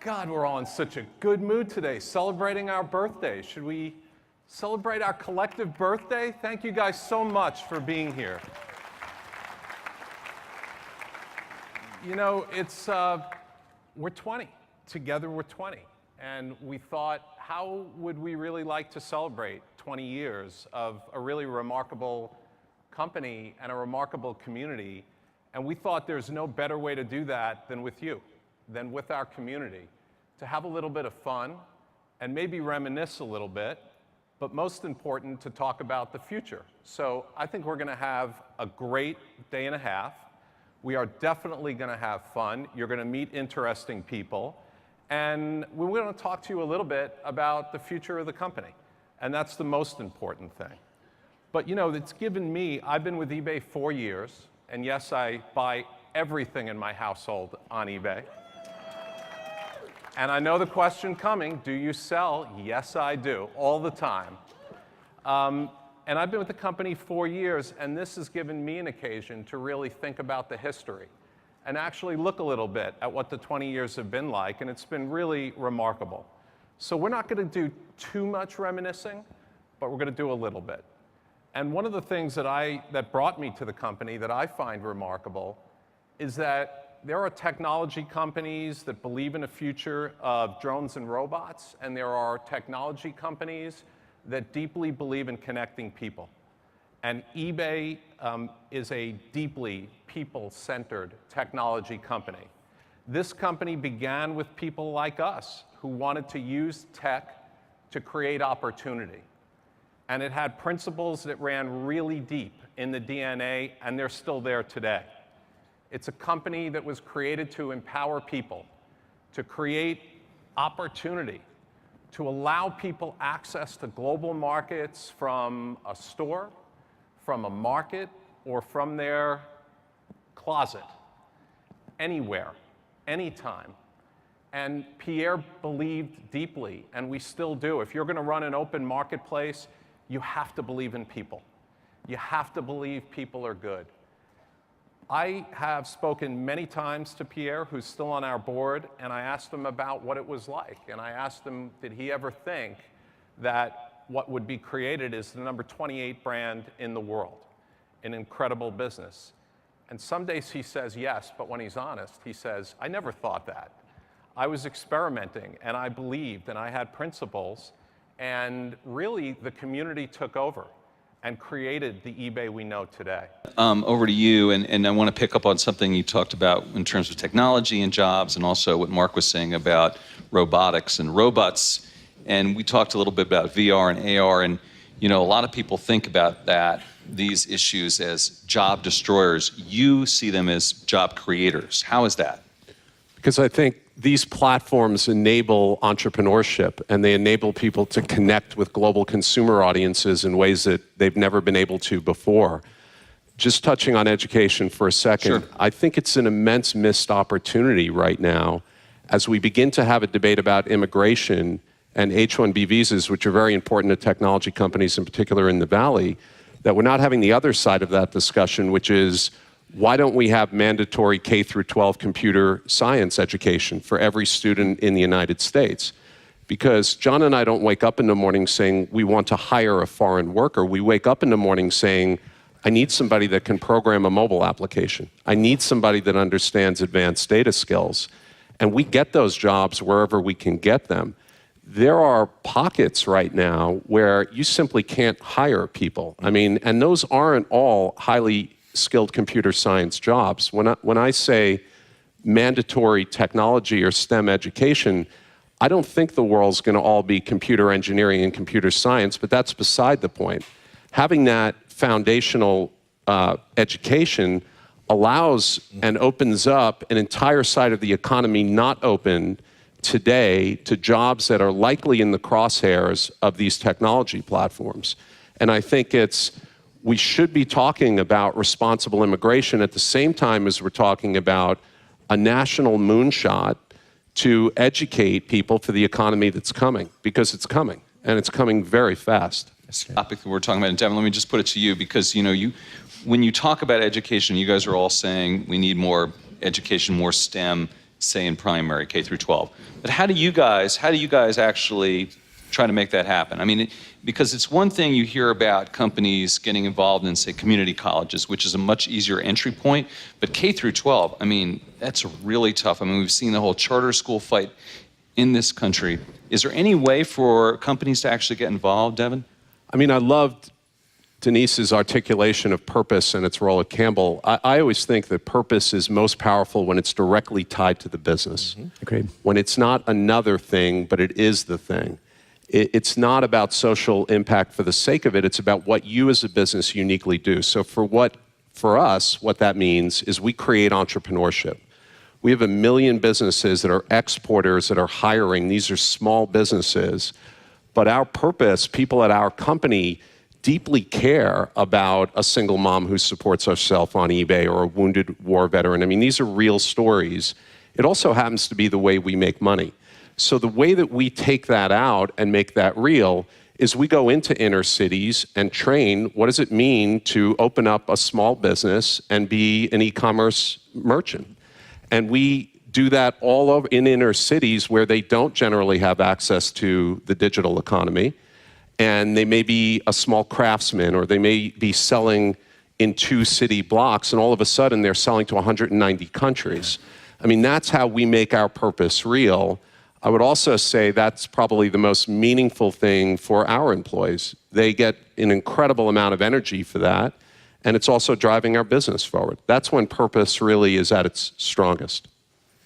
God, we're all in such a good mood today, celebrating our birthday. Should we celebrate our collective birthday? Thank you guys so much for being here. You know, we're 20. Together we're 20. And we thought, how would we really like to celebrate 20 years of a really remarkable company and a remarkable community? And we thought there's no better way to do that than with you, than with our community, to have a little bit of fun and maybe reminisce a little bit, but most important, to talk about the future. So I think we're gonna have a great day and a half. We are definitely gonna have fun. You're gonna meet interesting people. And we're gonna talk to you a little bit about the future of the company. And that's the most important thing. But you know, it's given me, I've been with eBay 4 years, and yes, I buy everything in my household on eBay. And I know the question coming, do you sell? Yes, I do, all the time. And I've been with the company 4 years, and this has given me an occasion to really think about the history and actually look a little bit at what the 20 years have been like, and it's been really remarkable. So we're not gonna do too much reminiscing, but we're gonna do a little bit. And one of the things that brought me to the company that I find remarkable is that there are technology companies that believe in a future of drones and robots, and there are technology companies that deeply believe in connecting people. And eBay is a deeply people-centered technology company. This company began with people like us who wanted to use tech to create opportunity. And it had principles that ran really deep in the DNA, and they're still there today. It's a company that was created to empower people, to create opportunity, to allow people access to global markets from a store, from a market, or from their closet, anywhere, anytime. And Pierre believed deeply, and we still do. If you're gonna run an open marketplace, you have to believe in people. You have to believe people are good. I have spoken many times to Pierre, who's still on our board, and I asked him about what it was like. And I asked him, did he ever think that what would be created is the number 28 brand in the world, an incredible business? And some days he says yes, but when he's honest, he says, I never thought that. I was experimenting, and I believed, and I had principles, and really the community took over and created the eBay we know today. Over to you, and I want to pick up on something you talked about in terms of technology and jobs, and also what Mark was saying about robotics and robots. And we talked a little bit about VR and AR, and you know, a lot of people think about these issues as job destroyers. You see them as job creators. How is that? Because I think these platforms enable entrepreneurship, and they enable people to connect with global consumer audiences in ways that they've never been able to before. Just touching on education for a second, Sure. I think it's an immense missed opportunity right now as we begin to have a debate about immigration and H-1B visas, which are very important to technology companies, in particular in the Valley, that we're not having the other side of that discussion, which is, why don't we have mandatory K through 12 computer science education for every student in the United States? Because John and I don't wake up in the morning saying we want to hire a foreign worker. We wake up in the morning saying, I need somebody that can program a mobile application. I need somebody that understands advanced data skills. And we get those jobs wherever we can get them. There are pockets right now where you simply can't hire people. I mean, and those aren't all highly skilled computer science jobs. When I say mandatory technology or STEM education, I don't think the world's going to all be computer engineering and computer science, but that's beside the point. Having that foundational education allows and opens up an entire side of the economy not open today to jobs that are likely in the crosshairs of these technology platforms. And I think we should be talking about responsible immigration at the same time as we're talking about a national moonshot to educate people for the economy that's coming, because it's coming, and it's coming very fast. This topic that we're talking about, and Devin, let me just put it to you, because you know, when you talk about education, you guys are all saying we need more education, more STEM. say in primary, K through 12. But how do you guys actually try to make that happen? I mean, because it's one thing you hear about companies getting involved in, say, community colleges, which is a much easier entry point, but K through 12, I mean, that's really tough. I mean, we've seen the whole charter school fight in this country. Is there any way for companies to actually get involved, Devin? I mean, I loved Denise's articulation of purpose and its role at Campbell. I always think that purpose is most powerful when it's directly tied to the business. Agreed. When it's not another thing, but it is the thing. It's not about social impact for the sake of it. It's about what you as a business uniquely do. So for us, what that means is we create entrepreneurship. We have 1 million businesses that are exporters that are hiring. These are small businesses. But our purpose, people at our company deeply care about a single mom who supports herself on eBay or a wounded war veteran. I mean, these are real stories. It also happens to be the way we make money. So the way that we take that out and make that real is we go into inner cities and train what does it mean to open up a small business and be an e-commerce merchant. And we do that all over in inner cities where they don't generally have access to the digital economy. And they may be a small craftsman, or they may be selling in 2 city blocks, and all of a sudden they're selling to 190 countries. I mean, that's how we make our purpose real. I would also say that's probably the most meaningful thing for our employees. They get an incredible amount of energy for that, and it's also driving our business forward. That's when purpose really is at its strongest.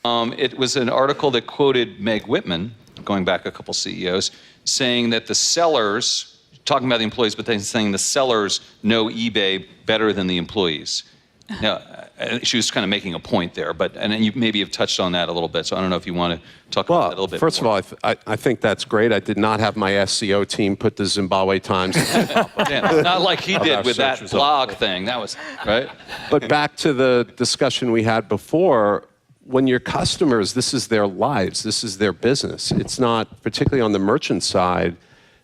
It was an article that quoted Meg Whitman, going back a couple CEOs, saying that the sellers, talking about the employees, but then saying the sellers know eBay better than the employees. Now, she was kind of making a point there, and then you maybe have touched on that a little bit, so I don't know if you want to talk about that a little bit first more. of all, I think that's great. I did not have my SEO team put the Zimbabwe Times. Yeah, not like he did with that blog thing. That was, right? But back to the discussion we had before, when your customers, this is their lives, this is their business. It's not, particularly on the merchant side,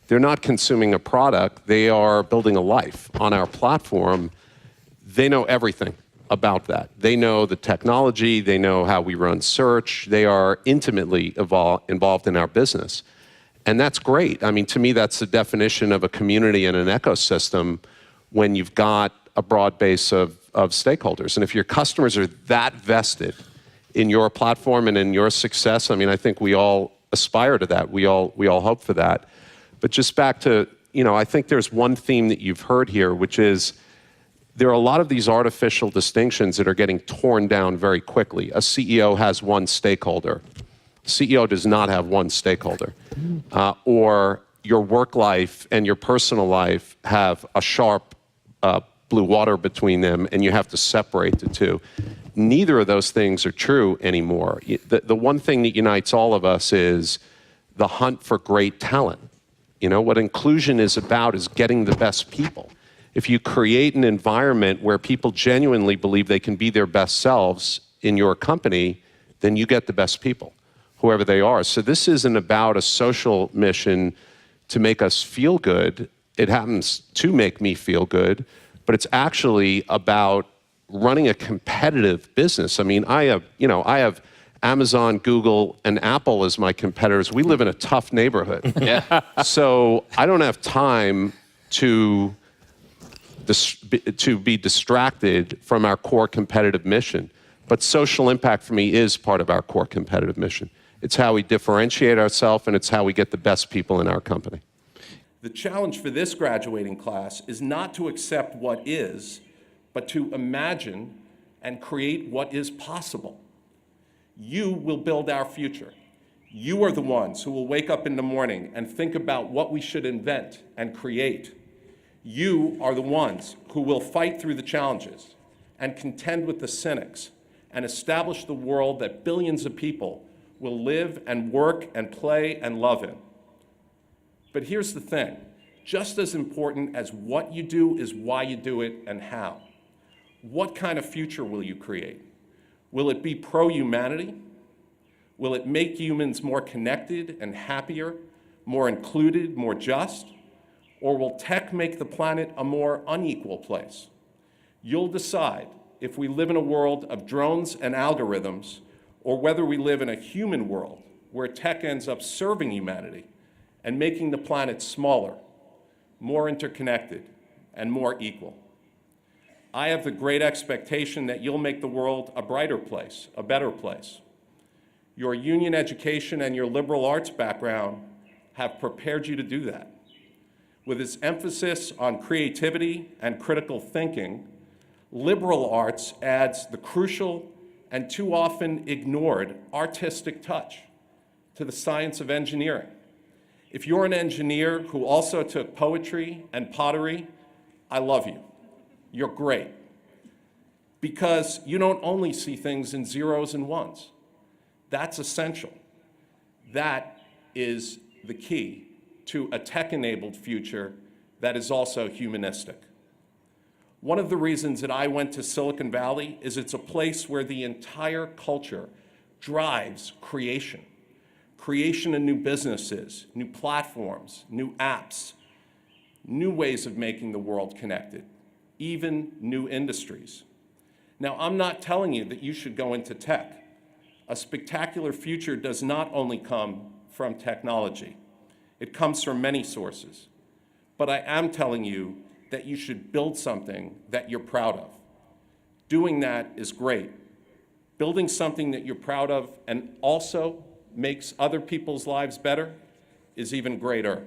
they're not consuming a product, they are building a life on our platform. They know everything about that. They know the technology, they know how we run search, they are intimately involved in our business. And that's great. I mean, to me, that's the definition of a community and an ecosystem when you've got a broad base of stakeholders. And if your customers are that vested in your platform and in your success, I mean, I think we all aspire to that. We all hope for that. But just back to, I think there's one theme that you've heard here, which is there are a lot of these artificial distinctions that are getting torn down very quickly. A CEO has one stakeholder. A CEO does not have one stakeholder. Or your work life and your personal life have a sharp blue water between them, and you have to separate the two. Neither of those things are true anymore. The one thing that unites all of us is the hunt for great talent. What inclusion is about is getting the best people. If you create an environment where people genuinely believe they can be their best selves in your company, then you get the best people, whoever they are. So this isn't about a social mission to make us feel good. It happens to make me feel good, but it's actually about running a competitive business. I mean, I have Amazon, Google, and Apple as my competitors. We live in a tough neighborhood. Yeah. So I don't have time to be distracted from our core competitive mission. But social impact for me is part of our core competitive mission. It's how we differentiate ourselves, and it's how we get the best people in our company. The challenge for this graduating class is not to accept what is, but to imagine and create what is possible. You will build our future. You are the ones who will wake up in the morning and think about what we should invent and create. You are the ones who will fight through the challenges and contend with the cynics and establish the world that billions of people will live and work and play and love in. But here's the thing, just as important as what you do is why you do it and how. What kind of future will you create? Will it be pro-humanity? Will it make humans more connected and happier, more included, more just? Or will tech make the planet a more unequal place? You'll decide if we live in a world of drones and algorithms, or whether we live in a human world where tech ends up serving humanity and making the planet smaller, more interconnected, and more equal. I have the great expectation that you'll make the world a brighter place, a better place. Your union education and your liberal arts background have prepared you to do that. With its emphasis on creativity and critical thinking, liberal arts adds the crucial and too often ignored artistic touch to the science of engineering. If you're an engineer who also took poetry and pottery, I love you. You're great. Because you don't only see things in zeros and ones. That's essential. That is the key to a tech-enabled future that is also humanistic. One of the reasons that I went to Silicon Valley is it's a place where the entire culture drives creation. Creation of new businesses, new platforms, new apps, new ways of making the world connected, even new industries. Now, I'm not telling you that you should go into tech. A spectacular future does not only come from technology. It comes from many sources. But I am telling you that you should build something that you're proud of. Doing that is great. Building something that you're proud of and also makes other people's lives better is even greater.